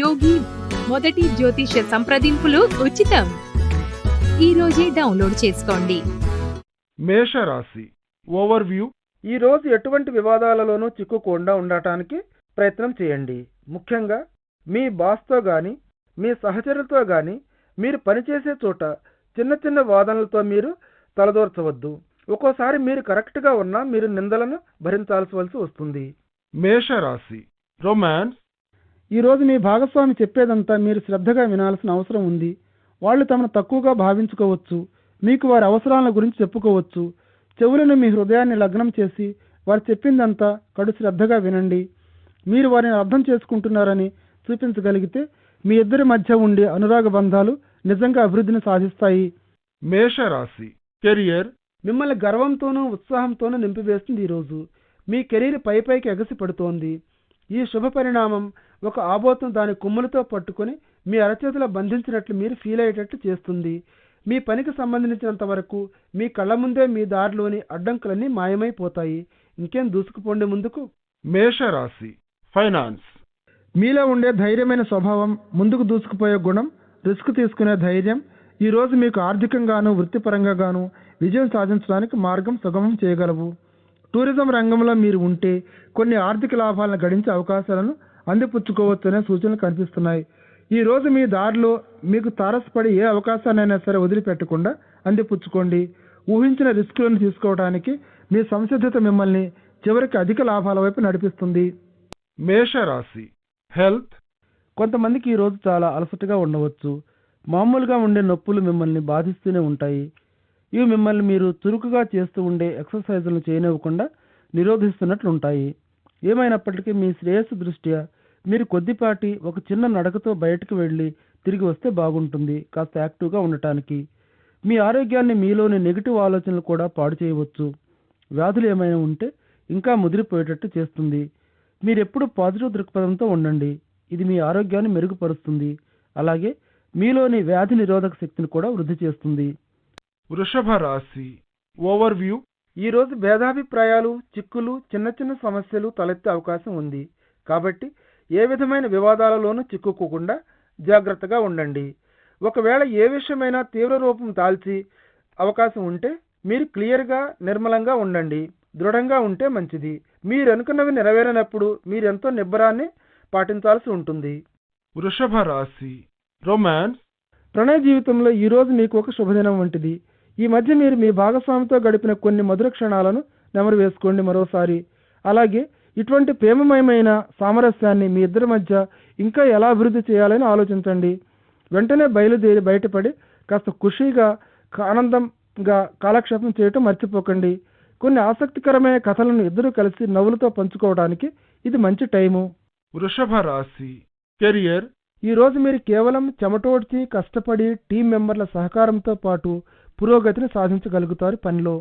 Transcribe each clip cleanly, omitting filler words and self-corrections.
యోగి మొదటి జ్యోతిష సంప్రదింపులు ఉచితం. ఈ రోజే డౌన్లోడ్ చేసుకోండి. మేషరాశి ఓవర్వ్యూ. ఈ రోజు ఎటువంటి వివాదాలలోనూ చిక్కుకోకుండా ఉండటానికి ప్రయత్నం చేయండి. ముఖ్యంగా మీ బాస్తో గాని మీ సహచరులతో గాని మీరు పనిచేసే చోట చిన్న చిన్న వాదనలతో మీరు తలదూర్చవద్దు. ఒక్కోసారి మీరు కరెక్ట్గా ఉన్నా మీరు నిందలను భరించాల్సి వస్తుంది. మేషరాశి రొమాన్స్. ఈరోజు మీ భాగస్వామి చెప్పేదంతా మీరు శ్రద్ధగా వినాల్సిన అవసరం ఉంది. వాళ్ళు తమను తక్కువగా భావించుకోవచ్చు. మీకు వారి అవసరాల గురించి చెప్పుకోవచ్చు. చెవులను మీ హృదయాన్ని లగ్నం చేసి వారు చెప్పిందంతా కడు శ్రద్ధగా వినండి. మీరు వారిని అర్థం చేసుకుంటున్నారని చూపించగలిగితే మీ ఇద్దరి మధ్య ఉండే అనురాగ బంధాలు నిజంగా అభివృద్ధిని సాధిస్తాయి. మేషరాశి కెరియర్. మిమ్మల్ని గర్వంతోనూ ఉత్సాహంతోనూ నింపివేస్తుంది. ఈరోజు మీ కెరీర్ పైకి ఎగసి పడుతోంది. ఈ శుభ పరిణామం ఒక ఆబోతును దాని కొమ్ములతో పట్టుకొని మీ అరచేతిలో బంధించినట్లు మీరు ఫీల్ అయ్యేటట్లు చేస్తుంది. మీ పనికి సంబంధించినంత వరకు మీ కళ్ళ ముందే మీ దారిలోని అడ్డంకులన్నీ మాయమైపోతాయి. ఇంకేం దూసుకుపోండి ముందుకు. మేషరాశి ఫైనాన్స్. మీలో ఉండే ధైర్యమైన స్వభావం, ముందుకు దూసుకుపోయే గుణం, రిస్క్ తీసుకునే ధైర్యం ఈ రోజు మీకు ఆర్థికంగాను వృత్తిపరంగాను విజయం సాధించడానికి మార్గం సుగమం చేయగలవు. టూరిజం రంగంలో మీరు ఉంటే కొన్ని ఆర్థిక లాభాలను గడించే అవకాశాలను అందిపుచ్చుకోవచ్చనే సూచనలు కనిపిస్తున్నాయి. ఈ రోజు మీ దారిలో మీకు తారసపడి ఏ అవకాశాన్నైనా సరే వదిలిపెట్టకుండా అందిపుచ్చుకోండి. ఊహించిన రిస్కులను తీసుకోవడానికి మీ సంసిద్ధత మిమ్మల్ని చివరికి అధిక లాభాల వైపు నడిపిస్తుంది. మేషరాశి హెల్త్. కొంతమందికి ఈ రోజు చాలా అలసటగా ఉండవచ్చు. మామూలుగా ఉండే నొప్పులు మిమ్మల్ని బాధిస్తూనే ఉంటాయి. ఇవి మిమ్మల్ని మీరు చురుకుగా చేస్తూ ఉండే ఎక్సర్సైజులను చేయనివ్వకుండా నిరోధిస్తున్నట్లుంటాయి. ఏమైనప్పటికీ మీ శ్రేయస్సు దృష్ట్యా మీరు కొద్దిపాటి ఒక చిన్న నడకతో బయటకు వెళ్ళి తిరిగి వస్తే బాగుంటుంది. కాస్త యాక్టివ్గా ఉండటానికి. మీ ఆరోగ్యాన్ని మీలోని నెగిటివ్ ఆలోచనలు కూడా పాడు చేయవచ్చు. వ్యాధులు ఏమైనా ఉంటే ఇంకా ముదిరిపోయేటట్టు చేస్తుంది. మీరెప్పుడు పాజిటివ్ దృక్పథంతో ఉండండి. ఇది మీ ఆరోగ్యాన్ని మెరుగుపరుస్తుంది. అలాగే మీలోని వ్యాధి నిరోధక శక్తిని కూడా వృద్ధి చేస్తుంది. వృషభ రాశి ఓవర్వ్యూ. ఈరోజు భేదాభిప్రాయాలు, చిక్కులు, చిన్న చిన్న సమస్యలు తలెత్తే అవకాశం ఉంది. కాబట్టి ఏ విధమైన వివాదాలలోనూ చిక్కుకోకుండా జాగ్రత్తగా ఉండండి. ఒకవేళ ఏ విషయమైనా తీవ్ర రూపం దాల్చి అవకాశం ఉంటే మీరు క్లియర్గా నిర్మలంగా ఉండండి. దృఢంగా ఉంటే మంచిది. మీరు అనుకున్నవి నెరవేరినప్పుడు మీరెంతో నిబ్బరాన్ని పాటించాల్సి ఉంటుంది. వృషభ రాశి రొమాన్స్. ప్రణయ జీవితంలో ఈరోజు మీకు ఒక శుభదినం వంటిది. ఈ మధ్య మీరు మీ భాగస్వామితో గడిపిన కొన్ని మధుర క్షణాలను నెమరు వేసుకోండి మరోసారి. అలాగే ఇటువంటి ప్రేమమయమైన సామరస్యాన్ని మీ ఇద్దరి మధ్య ఇంకా ఎలా అభివృద్ధి చేయాలని ఆలోచించండి. వెంటనే బయలుదేరి బయటపడి కాస్త ఖుషీగా ఆనందంగా కాలక్షేపం చేయటం మర్చిపోకండి. కొన్ని ఆసక్తికరమైన కథలను ఇద్దరూ కలిసి నవ్వులతో పంచుకోవడానికి ఇది మంచి టైము. వృషభ రాశి కెరియర్. ఈరోజు మీరు కేవలం చెమటోడ్చి కష్టపడి టీం మెంబర్ల సహకారంతో పాటు పురోగతిని సాధించగలుగుతారు. పనిలో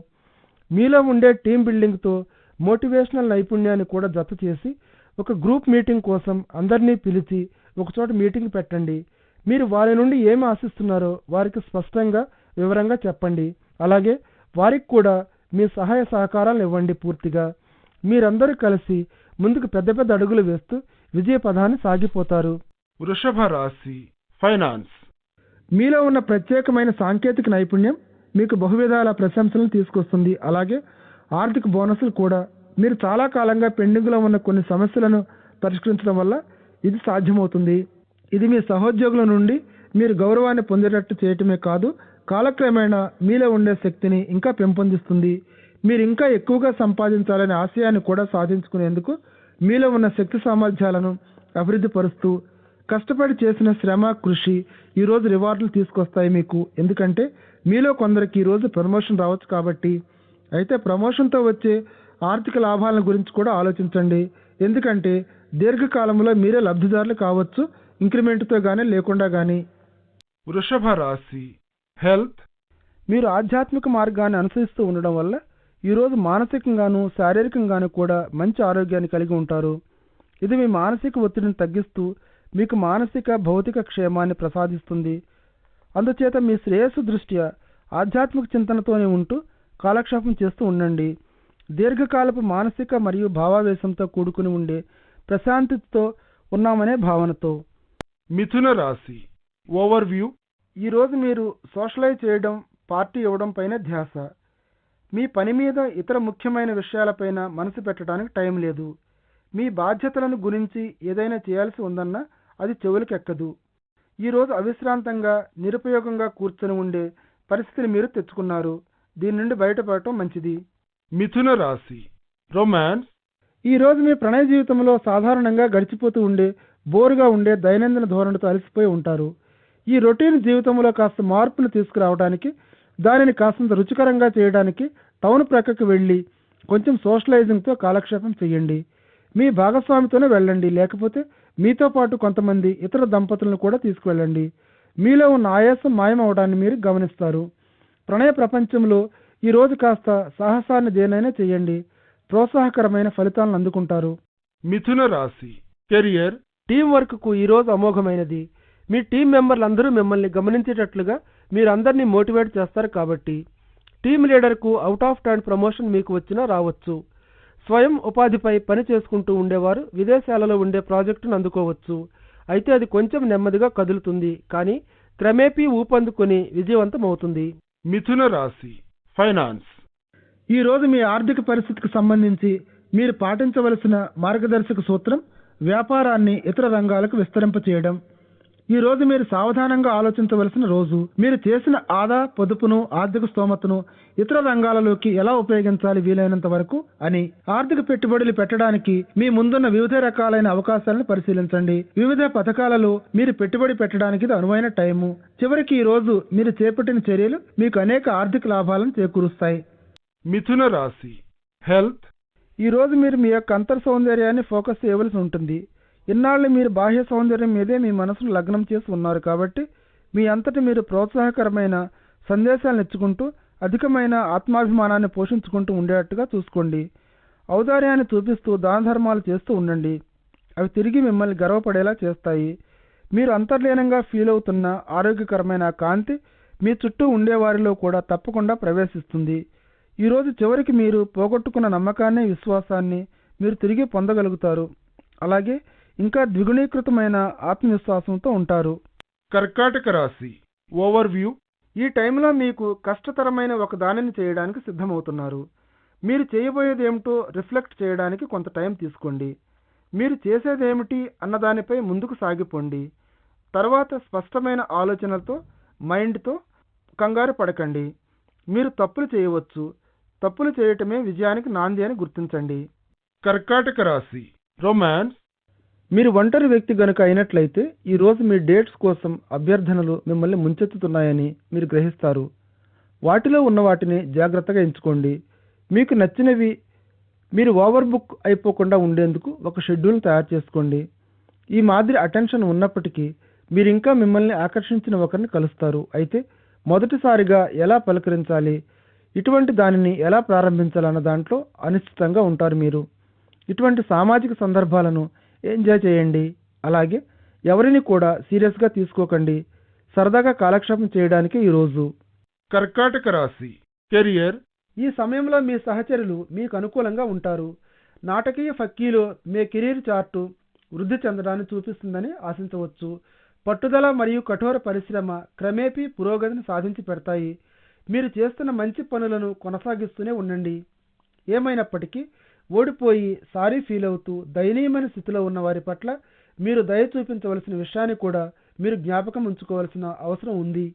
మీలో ఉండే టీం బిల్డింగ్తో మోటివేషనల్ నైపుణ్యాన్ని కూడా జత చేసి ఒక గ్రూప్ మీటింగ్ కోసం అందరినీ పిలిచి ఒకచోట మీటింగ్ పెట్టండి. మీరు వారి నుండి ఏమి ఆశిస్తున్నారో వారికి స్పష్టంగా వివరంగా చెప్పండి. అలాగే వారికి కూడా మీ సహాయ సహకారాలు ఇవ్వండి. పూర్తిగా మీరందరూ కలిసి ముందుకు పెద్ద పెద్ద అడుగులు వేస్తూ విజయ పదాన్ని సాగిపోతారు. వృషభ రాశి ఫైనాన్స్. మీలో ఉన్న ప్రత్యేకమైన సాంకేతిక నైపుణ్యం మీకు బహువిధాల ప్రశంసలను తీసుకొస్తుంది. అలాగే ఆర్థిక బోనస్లు కూడా. మీరు చాలా కాలంగా పెండింగ్లో ఉన్న కొన్ని సమస్యలను పరిష్కరించడం వల్ల ఇది సాధ్యమవుతుంది. ఇది మీ సహోద్యోగుల నుండి మీరు గౌరవాన్ని పొందేటట్టు చేయటమే కాదు, కాలక్రమేణా మీలో ఉండే శక్తిని ఇంకా పెంపొందిస్తుంది. మీరు ఇంకా ఎక్కువగా సంపాదించాలనే ఆశయాన్ని కూడా సాధించుకునేందుకు మీలో ఉన్న శక్తి సామర్థ్యాలను అభివృద్ధి పరుస్తూ కష్టపడి చేసిన శ్రమ, కృషి ఈరోజు రివార్డులు తీసుకొస్తాయి మీకు. ఎందుకంటే మీలో కొందరికి ఈరోజు ప్రమోషన్ రావచ్చు కాబట్టి. అయితే ప్రమోషన్తో వచ్చే ఆర్థిక లాభాల గురించి కూడా ఆలోచించండి. ఎందుకంటే దీర్ఘకాలంలో మీరే లబ్ధిదారులు కావచ్చు, ఇంక్రిమెంట్తో కానీ లేకుండా కానీ. వృషభ రాశి హెల్త్. మీరు ఆధ్యాత్మిక మార్గాన్ని అనుసరిస్తూ ఉండడం వల్ల ఈరోజు మానసికంగాను శారీరకంగాను కూడా మంచి ఆరోగ్యాన్ని కలిగి ఉంటారు. ఇది మీ మానసిక ఒత్తిడిని తగ్గిస్తూ మీకు మానసిక భౌతిక క్షేమాన్ని ప్రసాదిస్తుంది. అందుచేత మీ శ్రేయస్సు దృష్ట్యా ఆధ్యాత్మిక చింతనతోనే ఉంటూ కాలక్షేపం చేస్తూ ఉండండి. దీర్ఘకాలపు మానసిక మరియు భావావేశంతో కూడుకుని ఉండే ప్రశాంతితో ఉన్నామనే భావనతో. మిథున రాశి ఓవర్వ్యూ. ఈరోజు మీరు సోషలైజ్ చేయడం, పార్టీ ఇవ్వడం పైన ధ్యాస. మీ పని మీద ఇతర ముఖ్యమైన విషయాలపైన మనసు పెట్టడానికి టైం లేదు. మీ బాధ్యతలను గురించి ఏదైనా చేయాల్సి ఉందన్నా అది చెవులకెక్కదు. ఈరోజు అవిశ్రాంతంగా నిరుపయోగంగా కూర్చొని ఉండే పరిస్థితిని మీరు తెచ్చుకున్నారు. దీని నుండి బయటపడటం మంచిది. మిథున రాశి రొమాన్స్. ఈరోజు మీ ప్రణయ జీవితంలో సాధారణంగా గడిచిపోతూ ఉండే బోరుగా ఉండే దైనందిన ధోరణితో అలసిపోయి ఉంటారు. ఈ రొటీన్ జీవితంలో కాస్త మార్పును తీసుకురావడానికి, దానిని కాస్తంత రుచికరంగా చేయడానికి టౌన్ ప్రక్కకి వెళ్ళి కొంచెం సోషలైజింగ్తో కాలక్షేపం చేయండి. మీ భాగస్వామితోనే వెళ్ళండి, లేకపోతే మీతో పాటు కొంతమంది ఇతర దంపతులను కూడా తీసుకువెళ్ళండి. మీలో ఉన్న ఆయాసం మాయమవడాన్ని మీరు గమనిస్తారు. ప్రణయ ప్రపంచంలో ఈరోజు కాస్త సాహసాన్ని దేనైనా చేయండి. ప్రోత్సాహకరమైన ఫలితాలను అందుకుంటారు. మిథున రాశి కెరియర్. టీం వర్క్కు ఈరోజు అమోఘమైనది. మీ టీం మెంబర్లందరూ మిమ్మల్ని గమనించేటట్లుగా మీరు అందరినీ మోటివేట్ చేస్తారు కాబట్టి టీం లీడర్కు అవుట్ ఆఫ్ టర్న్ ప్రమోషన్ మీకు వచ్చినా రావచ్చు. స్వయం ఉపాధిపై పని చేసుకుంటూ ఉండేవారు విదేశాలలో ఉండే ప్రాజెక్టును అందుకోవచ్చు. అయితే అది కొంచెం నెమ్మదిగా కదులుతుంది, కానీ క్రమేపీ ఊపందుకొని విజయవంతమవుతుంది. మిథున రాశి ఫైనాన్స్. ఈరోజు మీ ఆర్థిక పరిస్థితికి సంబంధించి మీరు పాటించవలసిన మార్గదర్శక సూత్రం వ్యాపారాన్ని ఇతర రంగాలకు విస్తరింపచేయడం. ఈ రోజు మీరు సావధానంగా ఆలోచించవలసిన రోజు. మీరు చేసిన ఆదా పొదుపును, ఆర్థిక స్తోమతను ఇతర రంగాలలోకి ఎలా ఉపయోగించాలి వీలైనంత వరకు అని. ఆర్థిక పెట్టుబడులు పెట్టడానికి మీ ముందున్న వివిధ రకాలైన అవకాశాలను పరిశీలించండి. వివిధ పథకాలలో మీరు పెట్టుబడి పెట్టడానికి ఇది అనువైన టైము. చివరికి ఈ రోజు మీరు చేపట్టిన చర్యలు మీకు అనేక ఆర్థిక లాభాలను చేకూరుస్తాయి. మిథున రాశి హెల్త్. ఈ రోజు మీరు మీ యొక్క అంతర్ సౌందర్యాన్ని ఫోకస్ చేయవలసి ఉంటుంది. ఇన్నాళ్ళు మీరు బాహ్య సౌందర్యం మీదే మీ మనసును లగ్నం చేసి ఉన్నారు కాబట్టి మీ అంతటి మీరు ప్రోత్సాహకరమైన సందేశాలను ఇచ్చుకుంటూ అధికమైన ఆత్మాభిమానాన్ని పోషించుకుంటూ ఉండేటట్టుగా చూసుకోండి. ఔదార్యాన్ని చూపిస్తూ దాన ధర్మాలు చేస్తూ ఉండండి. అవి తిరిగి మిమ్మల్ని గర్వపడేలా చేస్తాయి. మీరు అంతర్లీనంగా ఫీల్ అవుతున్న ఆరోగ్యకరమైన కాంతి మీ చుట్టూ ఉండేవారిలో కూడా తప్పకుండా ప్రవేశిస్తుంది. ఈరోజు చివరికి మీరు పోగొట్టుకున్న నమ్మకాన్ని, విశ్వాసాన్ని మీరు తిరిగి పొందగలుగుతారు. అలాగే ఇంకా ద్విగుణీకృతమైన ఆత్మవిశ్వాసంతో ఉంటారు. కర్కాటక రాశి ఓవర్వ్యూ. ఈ టైంలో మీకు కష్టతరమైన ఒక దానిని చేయడానికి సిద్ధమవుతున్నారు. మీరు చేయబోయేది ఏమిటో రిఫ్లెక్ట్ చేయడానికి కొంత టైం తీసుకోండి. మీరు చేసేదేమిటి అన్నదానిపై ముందుకు సాగిపోండి. తర్వాత స్పష్టమైన ఆలోచనలతో, మైండ్తో కంగారు పడకండి. మీరు తప్పులు చేయవచ్చు. తప్పులు చేయటమే విజయానికి నాంది అని గుర్తించండి. కర్కాటక రాశి రొమాన్స్. మీరు ఒంటరి వ్యక్తి గనుక అయినట్లయితే ఈరోజు మీ డేట్స్ కోసం అభ్యర్థనలు మిమ్మల్ని ముంచెత్తుతున్నాయని మీరు గ్రహిస్తారు. వాటిలో ఉన్న వాటిని జాగ్రత్తగా ఎంచుకోండి. మీకు నచ్చినవి మీరు ఓవర్ బుక్ అయిపోకుండా ఉండేందుకు ఒక షెడ్యూల్ తయారు చేసుకోండి. ఈ మాదిరి అటెన్షన్ ఉన్నప్పటికీ మీరు ఇంకా మిమ్మల్ని ఆకర్షించిన ఒకరిని కలుస్తారు. అయితే మొదటిసారిగా ఎలా పలకరించాలి, ఇటువంటి దానిని ఎలా ప్రారంభించాలన్న దాంట్లో అనిశ్చితంగా ఉంటారు మీరు. ఇటువంటి సామాజిక సందర్భాలను ఎంజాయ్ చేయండి. అలాగే ఎవరిని కూడా సీరియస్గా తీసుకోకండి. సరదాగా కాలక్షేపం చేయడానికి ఈరోజు. కర్కాటక రాశి కెరియర్. ఈ సమయంలో మీ సహచరులు మీకు అనుకూలంగా ఉంటారు. నాటకీయ ఫక్కీలో మీ కెరీర్ చార్టు వృద్ధి చెందడాన్ని చూపిస్తుందని ఆశించవచ్చు. పట్టుదల మరియు కఠోర పరిశ్రమ క్రమేపీ పురోగతిని సాధించి పెడతాయి. మీరు చేస్తున్న మంచి పనులను కొనసాగిస్తూనే ఉండండి. ఏమైనప్పటికీ ఓడిపోయి సారీ ఫీల్ అవుతూ దయనీయమైన స్థితిలో ఉన్న వారి పట్ల మీరు దయ చూపించవలసిన విషయాన్ని కూడా మీరు జ్ఞాపకం ఉంచుకోవాల్సిన అవసరం ఉంది.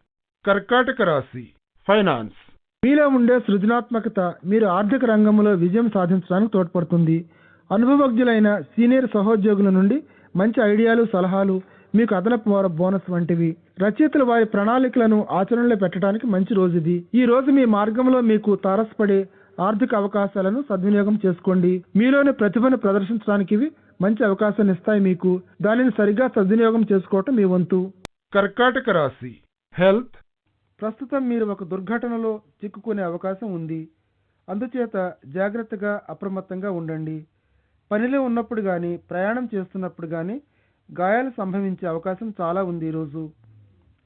కర్కాటక రాశి ఫైనాన్స్. మీలో ఉండే సృజనాత్మకత మీరు ఆర్థిక రంగంలో విజయం సాధించడానికి తోడ్పడుతుంది. అనుభవజ్ఞులైన సీనియర్ సహోద్యోగుల నుండి మంచి ఐడియాలు, సలహాలు మీకు అదనపు బోనస్ వంటివి. రచయితలు వారి ప్రణాళికలను ఆచరణలో పెట్టడానికి మంచి రోజు ఇది. ఈ రోజు మీ మార్గంలో మీకు తారసపడే ఆర్థిక అవకాశాలను సద్వినియోగం చేసుకోండి. మీలోని ప్రతిభను ప్రదర్శించడానికి ఇవి మంచి అవకాశాన్ని ఇస్తాయి. మీకు దానిని సరిగ్గా సద్వినియోగం చేసుకోవటం మీ వంతు. కర్కాటక రాశి హెల్త్. ప్రస్తుతం మీరు ఒక దుర్ఘటనలో చిక్కుకునే అవకాశం ఉంది. అందుచేత జాగ్రత్తగా, అప్రమత్తంగా ఉండండి. పనిలో ఉన్నప్పుడు కానీ, ప్రయాణం చేస్తున్నప్పుడు కానీ గాయాలు సంభవించే అవకాశం చాలా ఉంది. ఈరోజు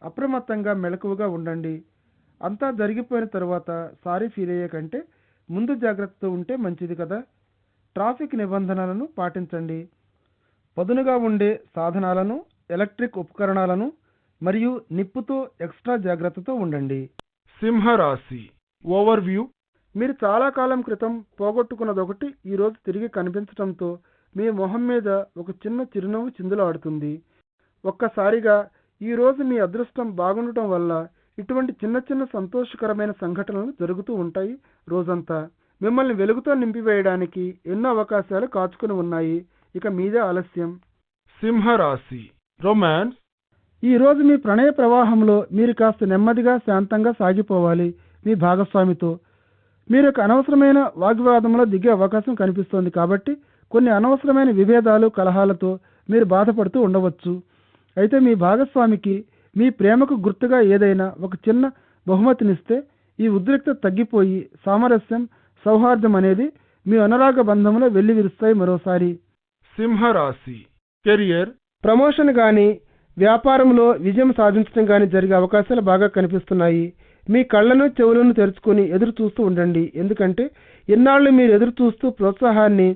అప్రమత్తంగా, మెలకువగా ఉండండి. అంతా జరిగిపోయిన తర్వాత సారీ ఫీల్ అయ్యే కంటే ముందు జాగ్రత్తతో ఉంటే మంచిది కదా. ట్రాఫిక్ నిబంధనలను పాటించండి. పదునుగా ఉండే సాధనాలను ఎలక్ట్రిక్ ఉపకరణాలను మరియు నిప్పుతో ఎక్స్ట్రా జాగ్రత్తతో ఉండండి. సింహరాశి ఓవర్వ్యూ. మీరు చాలా కాలం క్రితం పోగొట్టుకున్నదొకటి ఈరోజు తిరిగి కనిపించడంతో మీ మొహం మీద ఒక చిన్న చిరునవ్వు చిందులాడుతుంది. ఒక్కసారిగా ఈరోజు మీ అదృష్టం బాగుండటం వల్ల ఇటువంటి చిన్న చిన్న సంతోషకరమైన సంఘటనలు జరుగుతూ ఉంటాయి. రోజంతా మిమ్మల్ని వెలుగుతో నింపివేయడానికి ఎన్నో అవకాశాలు కాచుకుని ఉన్నాయి. ఇక మీదే ఆలస్యం. సింహరాశి రొమాన్స్. ఈరోజు మీ ప్రణయ ప్రవాహంలో మీరు కాస్త నెమ్మదిగా శాంతంగా సాగిపోవాలి. మీ భాగస్వామితో మీరు ఒక అనవసరమైన వాగ్వాదంలో దిగే అవకాశం కనిపిస్తోంది. కాబట్టి కొన్ని అనవసరమైన విభేదాలు కలహాలతో మీరు బాధపడుతూ ఉండవచ్చు. అయితే మీ భాగస్వామికి మీ ప్రేమకు గుర్తుగా ఏదైనా ఒక చిన్న బహుమతినిస్తే ఈ ఉద్రిక్తత తగ్గిపోయి సామరస్యం, సౌహార్దం అనేది మీ అనురాగ బంధంలో వెల్లివిరుస్తాయి మరోసారి. సింహరాశి కెరియర్. ప్రమోషన్ కానీ వ్యాపారంలో విజయం సాధించడం కానీ జరిగే అవకాశాలు బాగా కనిపిస్తున్నాయి. మీ కళ్ళను చెవులను తెరుచుకొని ఎదురు చూస్తూ ఉండండి. ఎందుకంటే ఎన్నాళ్ళు మీరు ఎదురు చూస్తూ ప్రోత్సాహాన్ని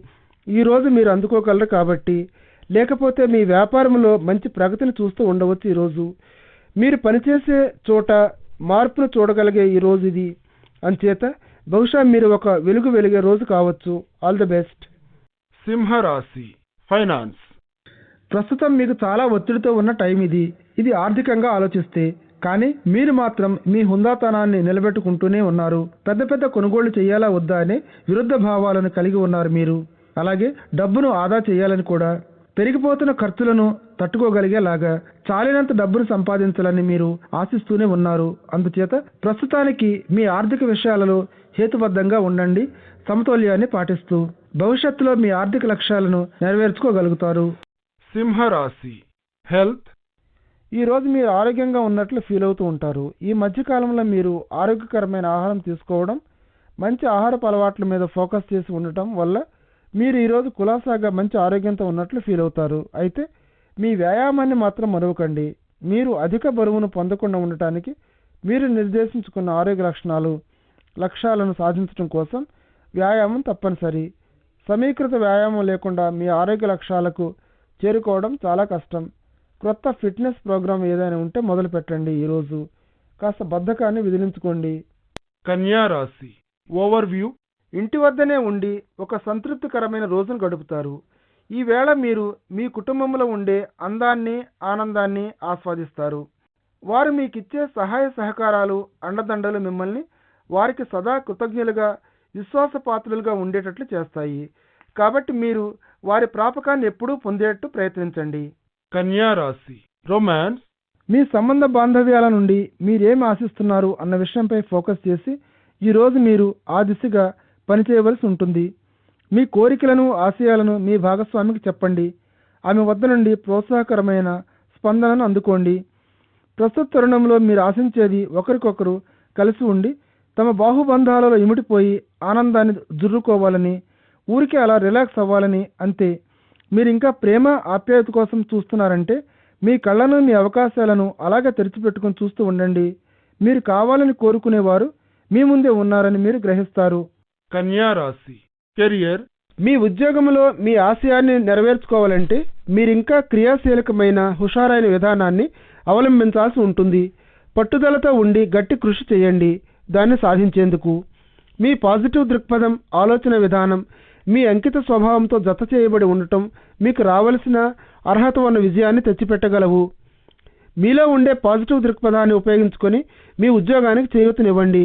ఈరోజు మీరు అందుకోగలరు కాబట్టి. లేకపోతే మీ వ్యాపారంలో మంచి ప్రగతిని చూస్తూ ఉండవచ్చు. ఈరోజు మీరు పనిచేసే చోట మార్పును చూడగలిగే ఈ రోజు ఇది. అంచేత బహుశా మీరు ఒక వెలిగే రోజు కావచ్చు. All the best. సింహరాశి ఫైనాన్స్. ప్రస్తుతం మీకు చాలా ఒత్తిడితో ఉన్న టైం ఇది. ఆర్థికంగా ఆలోచిస్తే కానీ మీరు మాత్రం మీ హుందాతనాన్ని నిలబెట్టుకుంటూనే ఉన్నారు. పెద్ద పెద్ద కొనుగోళ్లు చేయాలా వద్దా అనే విరుద్ధ భావాలను కలిగి ఉన్నారు మీరు. అలాగే డబ్బును ఆదా చేయాలని కూడా. పెరిగిపోతున్న ఖర్చులను తట్టుకోగలిగేలాగా చాలినంత డబ్బును సంపాదించాలని మీరు ఆశిస్తూనే ఉన్నారు. అందుచేత ప్రస్తుతానికి మీ ఆర్థిక విషయాలలో హేతుబద్ధంగా ఉండండి. సమతౌల్యాన్ని పాటిస్తూ భవిష్యత్తులో మీ ఆర్థిక లక్ష్యాలను నెరవేర్చుకోగలుగుతారు. సింహరాశి హెల్త్. ఈరోజు మీరు ఆరోగ్యంగా ఉన్నట్లు ఫీల్ అవుతూ ఉంటారు. ఈ మధ్యకాలంలో మీరు ఆరోగ్యకరమైన ఆహారం తీసుకోవడం, మంచి ఆహారపు అలవాట్ల మీద ఫోకస్ చేసి ఉండటం వల్ల మీరు ఈరోజు కులాసాగా మంచి ఆరోగ్యంతో ఉన్నట్లు ఫీల్ అవుతారు. అయితే మీ వ్యాయామాన్ని మాత్రం మరవకండి. మీరు అధిక బరువును పొందకుండా ఉండటానికి మీరు నిర్దేశించుకున్న ఆరోగ్య లక్ష్యాలను సాధించడం కోసం వ్యాయామం తప్పనిసరి. సమీకృత వ్యాయామం లేకుండా మీ ఆరోగ్య లక్ష్యాలకు చేరుకోవడం చాలా కష్టం. క్రొత్త ఫిట్నెస్ ప్రోగ్రాం ఏదైనా ఉంటే మొదలు పెట్టండి. ఈరోజు కాస్త బద్ధకాన్ని విదిలించుకోండి. కన్యా రాశి ఓవర్వ్యూ. ఇంటి వద్దనే ఉండి ఒక సంతృప్తికరమైన రోజును గడుపుతారు. ఈ వేళ మీరు మీ కుటుంబంలో ఉండే అందాన్ని, ఆనందాన్ని ఆస్వాదిస్తారు. వారు మీకిచ్చే సహాయ సహకారాలు, అండదండలు మిమ్మల్ని వారికి సదా కృతజ్ఞులుగా, విశ్వాసపాత్రులుగా ఉండేటట్లు చేస్తాయి. కాబట్టి మీరు వారి ప్రాపకాన్ని ఎప్పుడూ పొందేట్టు ప్రయత్నించండి. కన్యా రాశి రొమాన్స్. మీ సంబంధ బాంధవ్యాల నుండి మీరేం ఆశిస్తున్నారు అన్న విషయంపై ఫోకస్ చేసి ఈరోజు మీరు ఆ దిశగా పనిచేయవలసి ఉంటుంది. మీ కోరికలను, ఆశయాలను మీ భాగస్వామికి చెప్పండి. ఆమె వద్ద నుండి ప్రోత్సాహకరమైన స్పందనను అందుకోండి. ప్రస్తుత తరుణంలో మీరు ఆశించేది ఒకరికొకరు కలిసి ఉండి తమ బాహుబంధాలలో ఇమిడిపోయి ఆనందాన్ని జుర్రుకోవాలని, ఊరికే అలా రిలాక్స్ అవ్వాలని. అంతే. మీరు ఇంకా ప్రేమ, ఆప్యాయత కోసం చూస్తున్నారంటే మీ కళ్ళను, మీ అవకాశాలను అలాగే తెరిచిపెట్టుకుని చూస్తూ ఉండండి. మీరు కావాలని కోరుకునేవారు మీ ముందే ఉన్నారని మీరు గ్రహిస్తారు. కన్యా రాశి కెరియర్. మీ ఉద్యోగంలో మీ ఆశయాన్ని నెరవేర్చుకోవాలంటే మీరింకా క్రియాశీలకమైన, హుషారైన విధానాన్ని అవలంబించాల్సి ఉంటుంది. పట్టుదలతో ఉండి గట్టి కృషి చేయండి దాన్ని సాధించేందుకు. మీ పాజిటివ్ దృక్పథం, ఆలోచన విధానం మీ అంకిత స్వభావంతో జత చేయబడి ఉండటం మీకు రావలసిన అర్హత ఉన్న విజయాన్ని తెచ్చిపెట్టగలవు. మీలో ఉండే పాజిటివ్ దృక్పథాన్ని ఉపయోగించుకొని మీ ఉద్యోగానికి చేయూతనివ్వండి.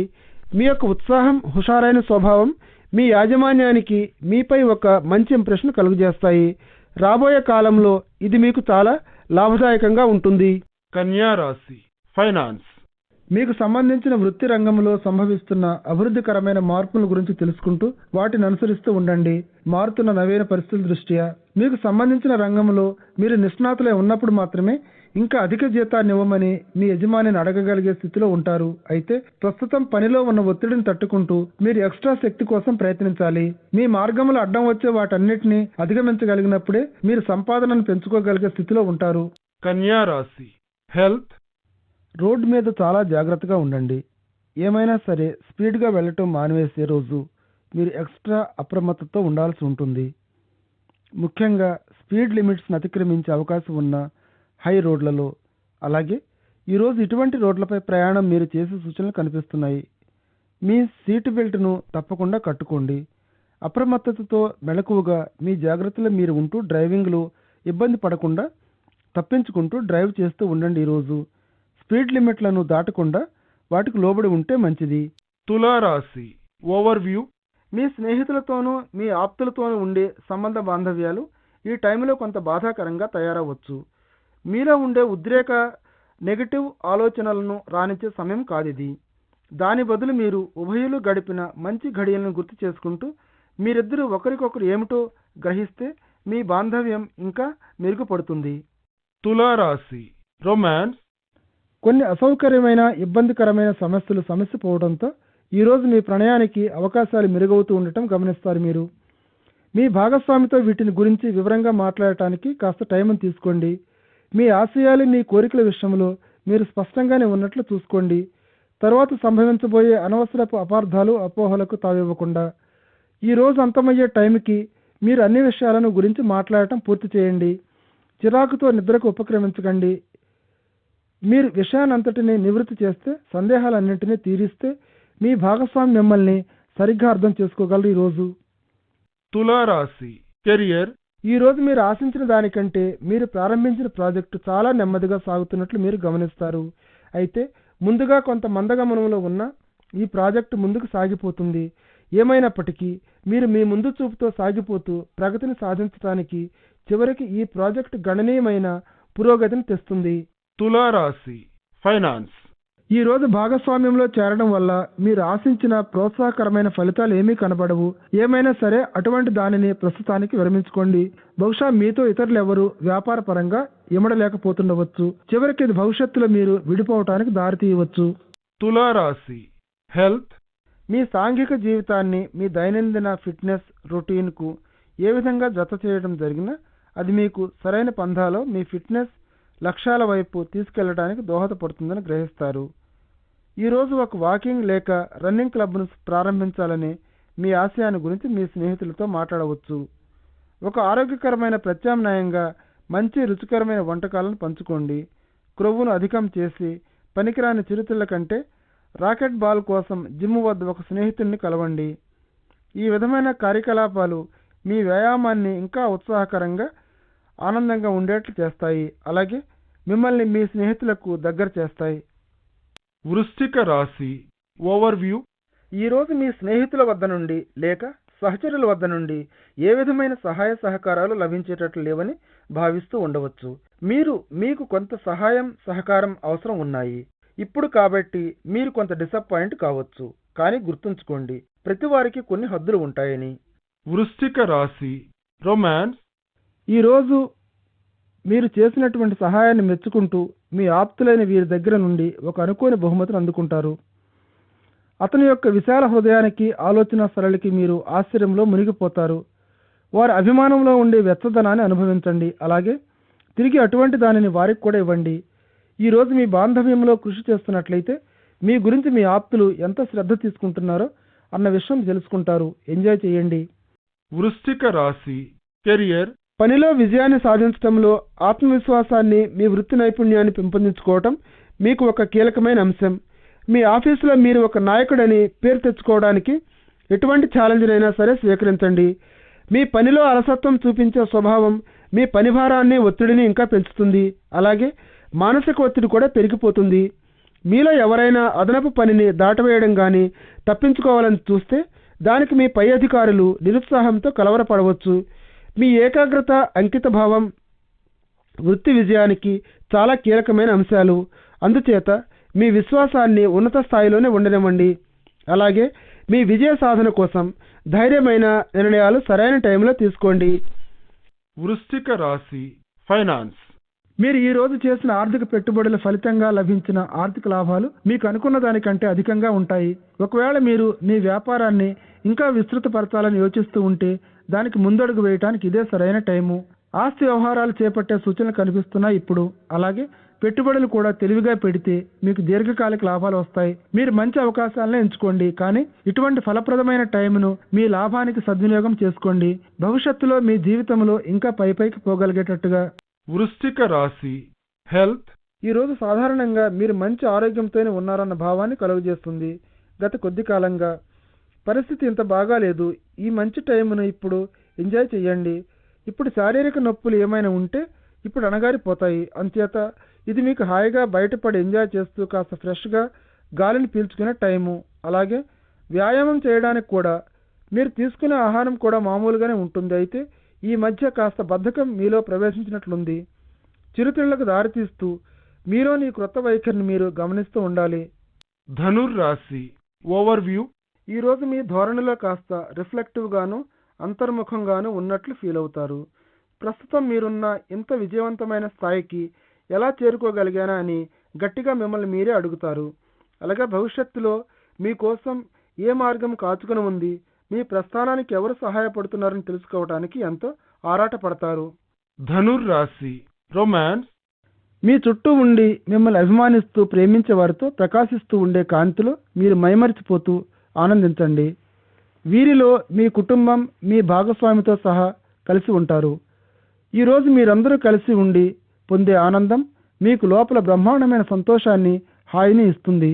మీ యొక్క ఉత్సాహం, హుషారైన స్వభావం మీ యాజమాన్యానికి మీపై ఒక మంచి ఇంప్రెషన్ కలుగజేస్తాయి. రాబోయే కాలంలో ఇది మీకు చాలా లాభదాయకంగా ఉంటుంది. కన్యా రాశి ఫైనాన్స్. మీకు సంబంధించిన వృత్తి రంగంలో సంభవిస్తున్న అభివృద్ధికరమైన మార్పుల గురించి తెలుసుకుంటూ వాటిని అనుసరిస్తూ ఉండండి. మారుతున్న నవీన పరిస్థితుల దృష్ట్యా మీకు సంబంధించిన రంగంలో మీరు నిష్ణాతులై ఉన్నప్పుడు మాత్రమే ఇంకా అధిక జీతాన్ని ఇవ్వమని మీ యజమానిని అడగగలిగే స్థితిలో ఉంటారు. అయితే ప్రస్తుతం పనిలో ఉన్న ఒత్తిడిని తట్టుకుంటూ మీరు ఎక్స్ట్రా శక్తి కోసం ప్రయత్నించాలి. మీ మార్గంలో అడ్డం వచ్చే వాటన్నిటిని అధిగమించగలిగినప్పుడే మీరు సంపాదనను పెంచుకోగలిగే స్థితిలో ఉంటారు. కన్యా రాశి హెల్త్. రోడ్డు మీద చాలా జాగ్రత్తగా ఉండండి. ఏమైనా సరే స్పీడ్గా వెళ్ళటం మానివేసే రోజు మీరు ఎక్స్ట్రా అప్రమత్తతో ఉండాల్సి ఉంటుంది. ముఖ్యంగా స్పీడ్ లిమిట్స్ని అతిక్రమించే అవకాశం ఉన్న హై రోడ్లలో. అలాగే ఈరోజు ఇటువంటి రోడ్లపై ప్రయాణం మీరు చేసే సూచనలు కనిపిస్తున్నాయి. మీ సీటు బెల్ట్ను తప్పకుండా కట్టుకోండి. అప్రమత్తతతో మెలకువగా మీ జాగ్రత్తలు మీరు ఉంటూ డ్రైవింగ్లో ఇబ్బంది పడకుండా తప్పించుకుంటూ డ్రైవ్ చేస్తూ ఉండండి. ఈరోజు స్పీడ్ లిమిట్లను దాటకుండా వాటికి లోబడి ఉంటే మంచిది. తులారాశి ఓవర్వ్యూ. మీ స్నేహితులతోనూ మీ ఆప్తులతోనూ ఉండే సంబంధ బాంధవ్యాలు ఈ టైంలో కొంత బాధాకరంగా తయారవచ్చు. మీలో ఉండే ఉద్రేక నెగటివ్ ఆలోచనలను రానిచ్చే సమయం కాదిది. దాని బదులు మీరు ఉభయులు గడిపిన మంచి ఘడియలను గుర్తు చేసుకుంటూ మీరిద్దరూ ఒకరికొకరు ఏమిటో గ్రహిస్తే మీ బాంధవ్యం ఇంకా మెరుగుపడుతుంది. తులారాశి రొమాన్స్. కొన్ని అసౌకర్యమైన ఇబ్బందికరమైన సమస్యలు సమస్యపోవడంతో ఈరోజు మీ ప్రణయానికి అవకాశాలు మెరుగవుతూ ఉండటం గమనిస్తారు. మీరు మీ భాగస్వామితో వీటిని గురించి వివరంగా మాట్లాడటానికి కాస్త టైంను తీసుకోండి. మీ ఆశయాలు మీ కోరికల విషయంలో మీరు స్పష్టంగానే ఉన్నట్లు చూసుకోండి. తర్వాత సంభవించబోయే అనవసరపు అపార్థాలు అపోహలకు తావివ్వకుండా ఈ రోజు అంతమయ్యే టైంకి మీరు అన్ని విషయాలను గురించి మాట్లాడటం పూర్తి చేయండి. చిరాకుతో నిద్రకు ఉపక్రమించకండి. మీరు విషయాన్నంతటినీ నివృత్తి చేస్తే, సందేహాలన్నింటినీ తీరిస్తే మీ భాగస్వామి మిమ్మల్ని సరిగ్గా అర్థం చేసుకోగలరు. ఈరోజు తులారాశి కెరియర్. ఈరోజు మీరు ఆశించిన దానికంటే మీరు ప్రారంభించిన ప్రాజెక్టు చాలా నెమ్మదిగా సాగుతున్నట్లు మీరు గమనిస్తారు. అయితే ముందుగా కొంత మందగమనంలో ఉన్న ఈ ప్రాజెక్టు ముందుకు సాగిపోతుంది. ఏమైనప్పటికీ మీరు మీ ముందు చూపుతో సాగిపోతూ ప్రగతిని సాధించడానికి చివరికి ఈ ప్రాజెక్టు గణనీయమైన పురోగతిని తెస్తుంది. తులారాశి ఫైనాన్స్. ఈ రోజు భాగస్వామ్యంలో చేరడం వల్ల మీరు ఆశించిన ప్రోత్సాహకరమైన ఫలితాలు ఏమీ కనబడవు. ఏమైనా సరే అటువంటి దానిని ప్రస్తుతానికి విరమించుకోండి. బహుశా మీతో ఇతరులు ఎవరు వ్యాపార పరంగా ఇమడలేకపోతుండవచ్చు. చివరికి ఇది భవిష్యత్తులో మీరు విడిపోవటానికి దారితీయవచ్చు. తులారాశి హెల్త్. మీ సాంఘిక జీవితాన్ని మీ దైనందిన ఫిట్నెస్ రొటీన్కు ఏ విధంగా జత చేయడం జరిగినా అది మీకు సరైన పంథాలో మీ ఫిట్నెస్ లక్ష్యాల వైపు తీసుకెళ్లడానికి దోహదపడుతుందని గ్రహిస్తారు. ఈరోజు ఒక వాకింగ్ లేక రన్నింగ్ క్లబ్ను ప్రారంభించాలని మీ ఆశయాన్ని గురించి మీ స్నేహితులతో మాట్లాడవచ్చు. ఒక ఆరోగ్యకరమైన ప్రత్యామ్నాయంగా మంచి రుచికరమైన వంటకాలను పంచుకోండి. క్రొవ్వును అధికం చేసి పనికిరాని చిరుతిళ్ల కంటే రాకెట్ బాల్ కోసం జిమ్ వద్ద ఒక స్నేహితుడిని కలవండి. ఈ విధమైన కార్యకలాపాలు మీ వ్యాయామాన్ని ఇంకా ఉత్సాహకరంగా ఆనందంగా ఉండేట్లు చేస్తాయి. అలాగే మిమ్మల్ని మీ స్నేహితులకు దగ్గర చేస్తాయి. వృశ్చిక రాశి ఓవర్వ్యూ. ఈరోజు మీ స్నేహితుల వద్ద నుండి లేక సహచరుల వద్ద నుండి ఏ విధమైన సహాయ సహకారాలు లభించేటట్లు లేవని భావిస్తూ ఉండవచ్చు. మీకు కొంత సహాయం సహకారం అవసరం ఉన్నాయి ఇప్పుడు. కాబట్టి మీరు కొంత డిసప్పాయింట్ కావచ్చు. కానీ గుర్తుంచుకోండి, ప్రతి వారికి కొన్ని హద్దులు ఉంటాయని. వృశ్చిక రాశి రొమాన్స్. ఈరోజు మీరు చేసినటువంటి సహాయాన్ని మెచ్చుకుంటూ మీ ఆప్తులైన వీరి దగ్గర నుండి ఒక అనుకోని బహుమతిని అందుకుంటారు. అతని యొక్క విశాల హృదయానికి ఆలోచన సరళికి మీరు ఆశ్చర్యంలో మునిగిపోతారు. వారి అభిమానంలో ఉండే వెచ్చదనాన్ని అనుభవించండి. అలాగే తిరిగి అటువంటి దానిని వారికి కూడా ఇవ్వండి. ఈరోజు మీ బాంధవ్యంలో కృషి చేస్తున్నట్లయితే మీ గురించి మీ ఆప్తులు ఎంత శ్రద్ధ తీసుకుంటున్నారో అన్న విషయం తెలుసుకుంటారు. ఎంజాయ్ చేయండి. వృశ్చిక రాశి కెరియర్. పనిలో విజయాన్ని సాధించడంలో ఆత్మవిశ్వాసాన్ని మీ వృత్తి నైపుణ్యాన్ని పెంపొందించుకోవటం మీకు ఒక కీలకమైన అంశం. మీ ఆఫీసులో మీరు ఒక నాయకుడని పేరు తెచ్చుకోవడానికి ఎటువంటి ఛాలెంజ్నైనా సరే స్వీకరించండి. మీ పనిలో అలసత్వం చూపించే స్వభావం మీ పనిభారాన్ని ఒత్తిడిని ఇంకా పెంచుతుంది. అలాగే మానసిక ఒత్తిడి కూడా పెరిగిపోతుంది. మీలో ఎవరైనా అదనపు పనిని దాటవేయడం కానీ తప్పించుకోవాలని చూస్తే దానికి మీ పై అధికారులు నిరుత్సాహంతో కలవరపడవచ్చు. మీ ఏకాగ్రత అంకిత భావం వృత్తి విజయానికి చాలా కీలకమైన అంశాలు. అందుచేత మీ విశ్వాసాన్ని ఉన్నత స్థాయిలోనే ఉండనివ్వండి. అలాగే మీ విజయ సాధన కోసం ధైర్యమైన నిర్ణయాలు సరైన టైంలో తీసుకోండి. వృశ్చిక రాశి ఫైనాన్స్. మీరు ఈ రోజు చేసిన ఆర్థిక పెట్టుబడుల ఫలితంగా లభించిన ఆర్థిక లాభాలు మీకు అనుకున్న దానికంటే అధికంగా ఉంటాయి. ఒకవేళ మీరు మీ వ్యాపారాన్ని ఇంకా విస్తృతపరచాలని యోచిస్తూ ఉంటే దానికి ముందడుగు వేయటానికి ఇదే సరైన టైము. ఆస్తి వ్యవహారాలు చేపట్టే సూచనలు కనిపిస్తున్నాయి ఇప్పుడు. అలాగే పెట్టుబడులు కూడా తెలివిగా పెడితే మీకు దీర్ఘకాలిక లాభాలు వస్తాయి. మీరు మంచి అవకాశాలనే ఎంచుకోండి. కానీ ఇటువంటి ఫలప్రదమైన టైంను మీ లాభానికి సద్వినియోగం చేసుకోండి. భవిష్యత్తులో మీ జీవితంలో ఇంకా పైకి పోగలిగేటట్టుగా. వృశ్చిక రాశి health, ఈ రోజు సాధారణంగా మీరు మంచి ఆరోగ్యంతోనే ఉన్నారన్న భావాన్ని కలుగజేస్తుంది. గత కొద్ది కాలంగా పరిస్థితి ఇంత బాగాలేదు, ఈ మంచి టైంను ఇప్పుడు ఎంజాయ్ చేయండి. ఇప్పుడు శారీరక నొప్పులు ఏమైనా ఉంటే ఇప్పుడు అణగారిపోతాయి. అంచేత ఇది మీకు హాయిగా బయటపడి ఎంజాయ్ చేస్తూ కాస్త ఫ్రెష్గా గాలిని పీల్చుకునే టైము. అలాగే వ్యాయామం చేయడానికి కూడా మీరు తీసుకునే ఆహారం కూడా మామూలుగానే ఉంటుంది. అయితే ఈ మధ్య కాస్త బద్ధకం మీలో ప్రవేశించినట్లుంది. చిరుతిళ్లకు దారితీస్తూ మీలోని క్రొత్త వైఖరిని మీరు గమనిస్తూ ఉండాలి. ధనుర్ రాశి ఓవర్వ్యూ, ఈరోజు మీ ధోరణిలో కాస్త రిఫ్లెక్టివ్గాను అంతర్ముఖంగాను ఉన్నట్లు ఫీల్ అవుతారు. ప్రస్తుతం మీరున్న ఇంత విజయవంతమైన స్థాయికి ఎలా చేరుకోగలిగానా అని గట్టిగా మిమ్మల్ని మీరే అడుగుతారు. అలాగే భవిష్యత్తులో మీకోసం ఏ మార్గం కాచుకొని ఉంది, మీ ప్రస్థానానికి ఎవరు సహాయపడుతున్నారని తెలుసుకోవడానికి ఎంతో ఆరాటపడతారు. ధనుర్ రాశి రొమాన్స్, మీ చుట్టూ ఉండి మిమ్మల్ని అభిమానిస్తూ ప్రేమించే వారితో ప్రకాశిస్తూ ఉండే కాంతిలో మీరు మైమరిచిపోతూ ఆనందించండి. వీరిలో మీ కుటుంబం, మీ భాగస్వామితో సహా కలిసి ఉంటారు. ఈరోజు మీరందరూ కలిసి ఉండి పొందే ఆనందం మీకు లోపల బ్రహ్మాండమైన సంతోషాన్ని, హాయిని ఇస్తుంది.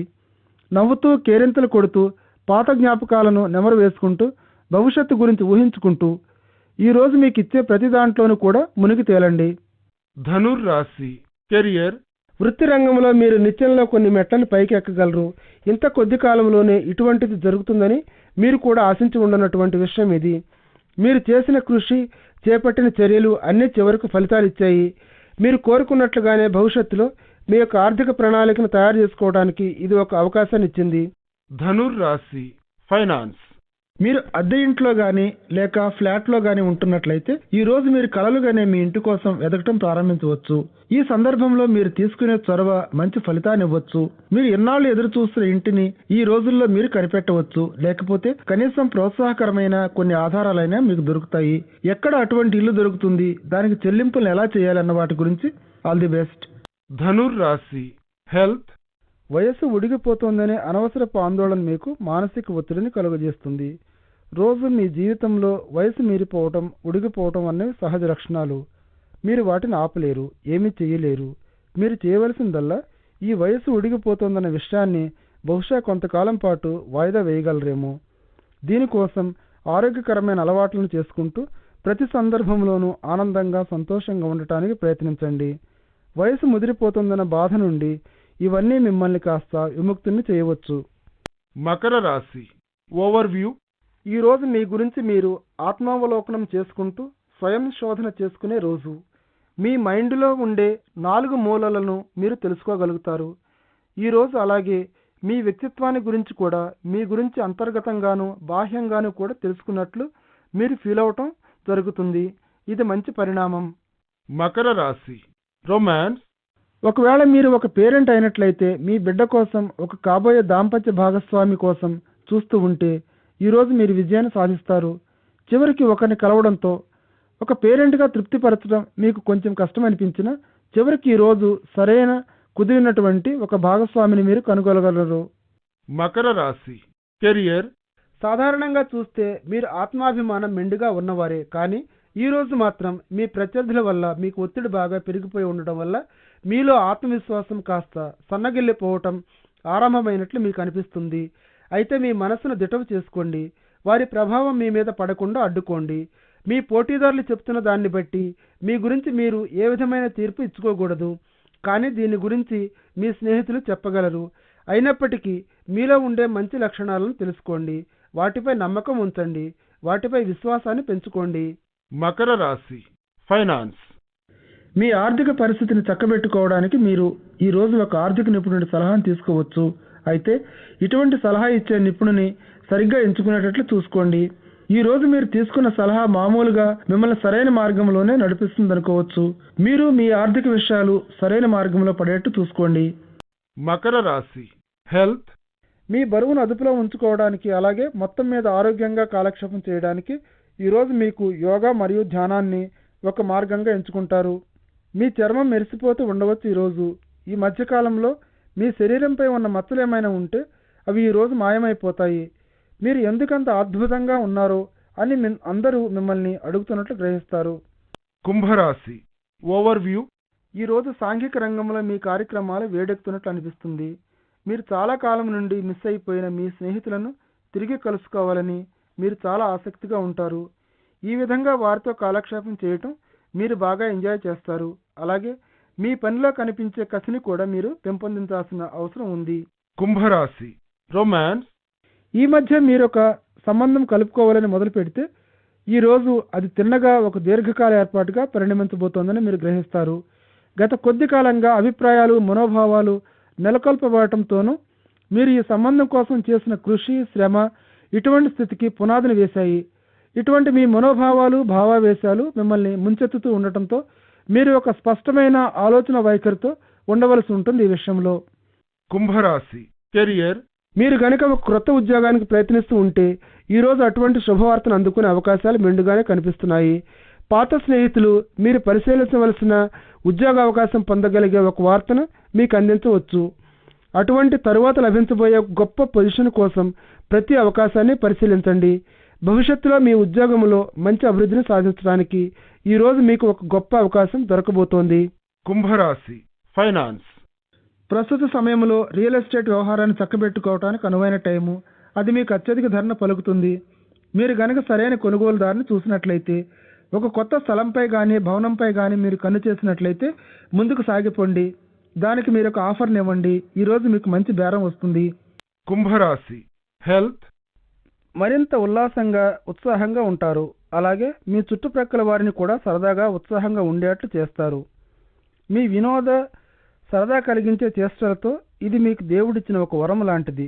నవ్వుతూ కేరింతలు కొడుతూ పాత జ్ఞాపకాలను నెమరు వేసుకుంటూ భవిష్యత్తు గురించి ఊహించుకుంటూ ఈరోజు మీకు ఇచ్చే ప్రతి దాంట్లోనూ కూడా మునిగి తేలండి. ధనుర్ రాశి కెరియర్, వృత్తి రంగంలో మీరు నిత్యంలో కొన్ని మెట్లను పైకి ఎక్కగలరు. ఇంత కొద్ది కాలంలోనే ఇటువంటిది జరుగుతుందని మీరు కూడా ఆశించి ఉండనటువంటి విషయం ఇది. మీరు చేసిన కృషి, చేపట్టిన చర్యలు అన్నీ చివరకు ఫలితాలు ఇచ్చాయి. మీరు కోరుకున్నట్లుగానే భవిష్యత్తులో మీ యొక్క ఆర్థిక ప్రణాళికను తయారు చేసుకోవడానికి ఇది ఒక అవకాశాన్ని ఇచ్చింది. ధనుర్ రాశి ఫైనాన్స్, మీరు అద్దె ఇంట్లో కానీ లేక ఫ్లాట్లో కానీ ఉంటున్నట్లయితే ఈ రోజు మీరు కలలుగానే మీ ఇంటి కోసం వెతకటం ప్రారంభించవచ్చు. ఈ సందర్భంలో మీరు తీసుకునే చొరవ మంచి ఫలితాన్ని ఇవ్వచ్చు. మీరు ఎన్నాళ్ళు ఎదురు చూస్తున్న ఇంటిని ఈ రోజుల్లో మీరు కనిపెట్టవచ్చు. లేకపోతే కనీసం ప్రోత్సాహకరమైన కొన్ని ఆధారాలైనా మీకు దొరుకుతాయి. ఎక్కడ అటువంటి ఇల్లు దొరుకుతుంది, దానికి చెల్లింపులను ఎలా చేయాలన్న వాటి గురించి ఆల్ ది బెస్ట్. ధనుర్ రాశి హెల్త్, వయస్సు ఉడిగిపోతోందనే అనవసరపు ఆందోళన మీకు మానసిక ఒత్తిడిని కలుగజేస్తుంది. రోజు మీ జీవితంలో వయసు మీరిపోవటం, ఉడిగిపోవటం అనేవి సహజ లక్షణాలు. మీరు వాటిని ఆపలేరు, ఏమీ చేయలేరు. మీరు చేయవలసిందల్లా ఈ వయసు ఉడిగిపోతోందన్న విషయాన్ని బహుశా కొంతకాలం పాటు వాయిదా వేయగలరేమో. దీనికోసం ఆరోగ్యకరమైన అలవాట్లను చేసుకుంటూ ప్రతి సందర్భంలోనూ ఆనందంగా, సంతోషంగా ఉండటానికి ప్రయత్నించండి. వయసు ముదిరిపోతుందన్న బాధ నుండి ఇవన్నీ మిమ్మల్ని కాస్త విముక్తుల్ని చేయవచ్చు. మకర రాశి ఓవర్వ్యూ, ఈరోజు మీ గురించి మీరు ఆత్మావలోకనం చేసుకుంటూ స్వయం శోధన చేసుకునే రోజు. మీ మైండ్లో ఉండే 4 మూలలను మీరు తెలుసుకోగలుగుతారు. ఈరోజు అలాగే మీ వ్యక్తిత్వాన్ని గురించి కూడా, మీ గురించి అంతర్గతంగాను బాహ్యంగాను కూడా తెలుసుకున్నట్లు మీరు ఫీల్ అవటం జరుగుతుంది. ఇది మంచి పరిణామం. మకర రాశి రొమాన్స్, ఒకవేళ మీరు ఒక పేరెంట్ అయినట్లయితే మీ బిడ్డ కోసం, ఒక కాబోయే దాంపత్య భాగస్వామి కోసం చూస్తూ ఉంటే ఈరోజు మీరు విజయాన్ని సాధిస్తారు. చివరికి ఒకరిని కలవడంతో ఒక పేరెంట్గా తృప్తిపరచడం మీకు కొంచెం కష్టం అనిపించినా చివరికి ఈరోజు సరైన కుదిరినటువంటి ఒక భాగస్వామిని మీరు కనుగొనగలరు. మకర రాశి కెరియర్, సాధారణంగా చూస్తే మీరు ఆత్మాభిమానం మెండుగా ఉన్నవారే, కానీ ఈరోజు మాత్రం మీ ప్రత్యర్థుల వల్ల మీకు ఒత్తిడి బాగా పెరిగిపోయి ఉండటం వల్ల మీలో ఆత్మవిశ్వాసం కాస్త సన్నగిల్లిపోవటం ఆరంభమైనట్లు మీకు అనిపిస్తుంది. అయితే మీ మనసును దిటవు చేసుకోండి. వారి ప్రభావం మీ మీద పడకుండా అడ్డుకోండి. మీ పోటీదారులు చెప్తున్న దాన్ని బట్టి మీ గురించి మీరు ఏ విధమైన తీర్పు ఇచ్చుకోకూడదు. కానీ దీని గురించి మీ స్నేహితులు చెప్పగలరు. అయినప్పటికీ మీలో ఉండే మంచి లక్షణాలను తెలుసుకోండి. వాటిపై నమ్మకం ఉంచండి. వాటిపై విశ్వాసాన్ని పెంచుకోండి. మకర రాశి ఫైనాన్స్, మీ ఆర్థిక పరిస్థితిని చక్కబెట్టుకోవడానికి మీరు ఈ రోజు ఒక ఆర్థిక నిపుణుడి సలహాను తీసుకోవచ్చు. అయితే ఇటువంటి సలహా ఇచ్చే నిపుణుని సరిగ్గా ఎంచుకునేటట్లు చూసుకోండి. ఈ రోజు మీరు తీసుకున్న సలహా మామూలుగా మిమ్మల్ని సరైన మార్గంలోనే నడిపిస్తుందనుకోవచ్చు. మీరు మీ ఆర్థిక విషయాలు సరైన మార్గంలో పడేట్టు చూసుకోండి. మకర రాశి హెల్త్, మీ బరువును అదుపులో ఉంచుకోవడానికి, అలాగే మొత్తం మీద ఆరోగ్యంగా కాలక్షేపం చేయడానికి ఈరోజు మీకు యోగా మరియు ధ్యానాన్ని ఒక మార్గంగా ఎంచుకుంటారు. మీ చర్మం మెరిసిపోతూ ఉండవచ్చు. ఈరోజు ఈ మధ్యకాలంలో మీ శరీరంపై ఉన్న మచ్చలు ఏమైనా ఉంటే అవి ఈరోజు మాయమైపోతాయి. మీరు ఎందుకంత అద్భుతంగా ఉన్నారో అని అందరూ మిమ్మల్ని అడుగుతున్నట్లు గ్రహిస్తారు. కుంభరాశి ఓవర్వ్యూ, ఈరోజు సాంఘిక రంగంలో మీ కార్యక్రమాలు వేడెక్కుతున్నట్లు అనిపిస్తుంది. మీరు చాలా కాలం నుండి మిస్ అయిపోయిన మీ స్నేహితులను తిరిగి కలుసుకోవాలని మీరు చాలా ఆసక్తిగా ఉంటారు. ఈ విధంగా వారితో కాలక్షేపం చేయటం మీరు బాగా ఎంజాయ్ చేస్తారు. అలాగే మీ పనిలో కనిపించే కసిని కూడా మీరు పెంపొందించాల్సిన అవసరం ఉంది. కుంభరాశి రొమాన్స్. ఈ మధ్య మీరు ఒక సంబంధం కలుపుకోవాలని మొదలు పెడితే ఈరోజు అది తిన్నగా ఒక దీర్ఘకాల ఏర్పాటుగా పరిణమించబోతోందని మీరు గ్రహిస్తారు. గత కొద్ది కాలంగా అభిప్రాయాలు మనోభావాలు నెలకొల్పబడటంతోనూ మీరు ఈ సంబంధం కోసం చేసిన కృషి శ్రమ ఇటువంటి స్థితికి పునాదిని వేశాయి. ఇటువంటి మీ మనోభావాలు భావావేశాలు మిమ్మల్ని ముంచెత్తుతూ ఉండటంతో మీరు ఒక స్పష్టమైన ఆలోచన వైఖరితో ఉండవలసి ఉంటుంది. ఈ విషయంలో కుంభరాశి కెరియర్. మీరు గనుక ఒక క్రొత్త ఉద్యోగానికి ప్రయత్నిస్తూ ఉంటే ఈరోజు అటువంటి శుభవార్తను అందుకునే అవకాశాలు మెండుగానే కనిపిస్తున్నాయి. పాత స్నేహితులు మీరు పరిశీలించవలసిన ఉద్యోగ అవకాశం పొందగలిగే ఒక వార్తను మీకు అందించవచ్చు. అటువంటి తరువాత లభించబోయే గొప్ప పొజిషన్ కోసం ప్రతి అవకాశాన్ని పరిశీలించండి. భవిష్యత్తులో మీ ఉద్యోగంలో మంచి అభివృద్ధిని సాధించడానికి ఈరోజు మీకు ఒక గొప్ప అవకాశం దొరకబోతోంది. కుంభరాశి ఫైనాన్స్. ప్రస్తుత సమయంలో రియల్ ఎస్టేట్ వ్యవహారాన్ని చక్కబెట్టుకోవడానికి అనువైన టైము. అది మీకు అత్యధిక ధరను పలుకుతుంది. మీరు గనక సరైన కొనుగోలుదారుని చూసినట్లయితే, ఒక కొత్త స్థలంపై కానీ భవనంపై కానీ మీరు కన్ను చేసినట్లయితే ముందుకు సాగిపోండి. దానికి మీరు ఒక ఆఫర్ని ఇవ్వండి. ఈరోజు మీకు మంచి బేరం వస్తుంది. కుంభరాశి హెల్త్. మరింత ఉల్లాసంగా ఉత్సాహంగా ఉంటారు. అలాగే మీ చుట్టుప్రక్కల వారిని కూడా సరదాగా ఉత్సాహంగా ఉండేట్లు చేస్తారు. మీ వినోద సరదా కలిగించే చేష్టలతో ఇది మీకు దేవుడిచ్చిన ఒక వరం లాంటిది.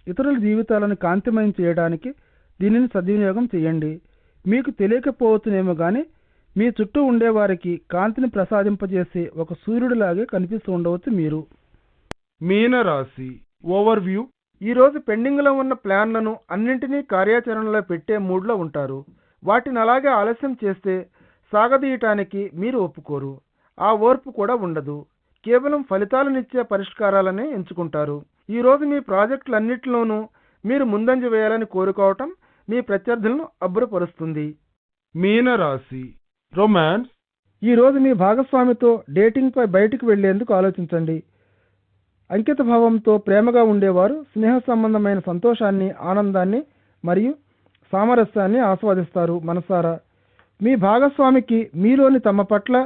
ఇతరుల జీవితాలను కాంతిమయం చేయడానికి దీనిని సద్వినియోగం చేయండి. మీకు తెలియకపోవచ్చునేమో కానీ మీ చుట్టూ ఉండేవారికి కాంతిని ప్రసాదింపజేసే ఒక సూర్యుడిలాగే కనిపిస్తూ ఉండవచ్చు మీరు. మీనరాశి ఓవర్వ్యూ. ఈరోజు పెండింగ్లో ఉన్న ప్లాన్లను అన్నింటినీ కార్యాచరణలో పెట్టే మూడ్లో ఉంటారు. వాటిని అలాగే ఆలస్యం చేస్తే సాగదీయటానికి మీరు ఒప్పుకోరు. ఆ ఓర్పు కూడా ఉండదు. కేవలం ఫలితాలనిచ్చే పరిష్కారాలనే ఎంచుకుంటారు. ఈరోజు మీ ప్రాజెక్టులన్నింటిలోనూ మీరు ముందంజ వేయాలని కోరుకోవటం మీ ప్రత్యర్థులను అబ్బురపరుస్తుంది. మీనరాశి రొమాన్స్. ఈరోజు మీ భాగస్వామితో డేటింగ్పై బయటికి వెళ్లేందుకు ఆలోచించండి. అంకిత భావంతో ప్రేమగా ఉండేవారు స్నేహ సంబంధమైన సంతోషాన్ని ఆనందాన్ని మరియు సామరస్యాన్ని ఆస్వాదిస్తారు మనసారా. మీ భాగస్వామికి మీలోని తమ పట్ల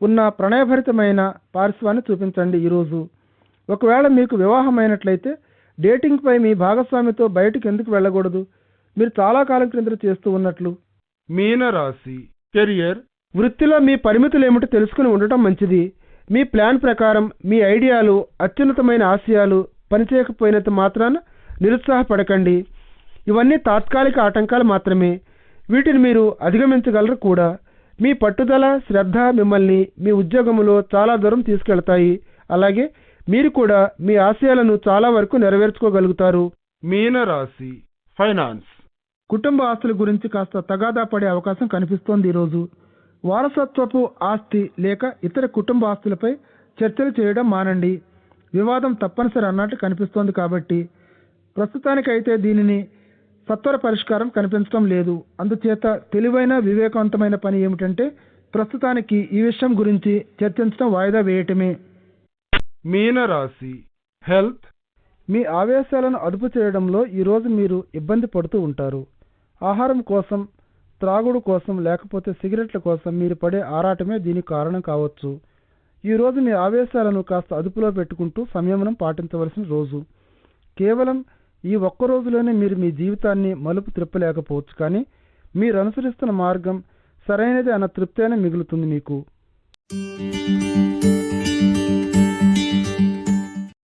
ఉన్న ప్రణయభరితమైన పార్శ్వాన్ని చూపించండి. ఈరోజు ఒకవేళ మీకు వివాహమైనట్లయితే డేటింగ్పై మీ భాగస్వామితో బయటికి ఎందుకు వెళ్ళకూడదు? మీరు చాలా కాలం క్రిందట చేస్తూ ఉన్నట్లు. మీనరాశి కెరియర్. వృత్తిలో మీ పరిమితులు ఏమిటో తెలుసుకుని ఉండటం మంచిది. మీ ప్లాన్ ప్రకారం మీ ఐడియాలు అత్యున్నతమైన ఆశయాలు పనిచేయకపోయినంత మాత్రాన నిరుత్సాహపడకండి. ఇవన్నీ తాత్కాలిక ఆటంకాలు మాత్రమే. వీటిని మీరు అధిగమించగలరు కూడా. మీ పట్టుదల శ్రద్ధ మిమ్మల్ని మీ ఉద్యోగంలో చాలా దూరం తీసుకెళ్తాయి. అలాగే మీరు కూడా మీ ఆశయాలను చాలా వరకు నెరవేర్చుకోగలుగుతారు. మీనరాశి ఫైనాన్స్. కుటుంబ ఆస్తుల గురించి కాస్త తగాదా పడే అవకాశం కనిపిస్తోంది. ఈరోజు వారసత్వపు ఆస్తి లేక ఇతర కుటుంబ ఆస్తులపై చర్చలు చేయడం మానండి. వివాదం తప్పనిసరి అన్నట్టు కనిపిస్తోంది. కాబట్టి ప్రస్తుతానికైతే దీనిని సత్వర పరిష్కారం కనిపించడం లేదు. అందుచేత తెలివైన వివేకవంతమైన పని ఏమిటంటే ప్రస్తుతానికి ఈ విషయం గురించి చర్చించడం వాయిదా వేయటమే. మీనరాశి హెల్త్. మీ ఆవేశాలను అదుపు చేయడంలో ఈరోజు మీరు ఇబ్బంది పడుతూ ఉంటారు. ఆహారం కోసం, త్రాగుడు కోసం లేకపోతే సిగరెట్ల కోసం మీరు పడే ఆరాటమే దీనికి కారణం కావచ్చు. ఈరోజు మీ ఆవేశాలను కాస్త అదుపులో పెట్టుకుంటూ సంయమనం పాటించవలసిన రోజు. కేవలం ఈ ఒక్క రోజులోనే మీరు మీ జీవితాన్ని మలుపు త్రిప్పలేకపోవచ్చు, కానీ మీరు అనుసరిస్తున్న మార్గం సరైనది అన్న తృప్తి అయినా మిగులుతుంది మీకు.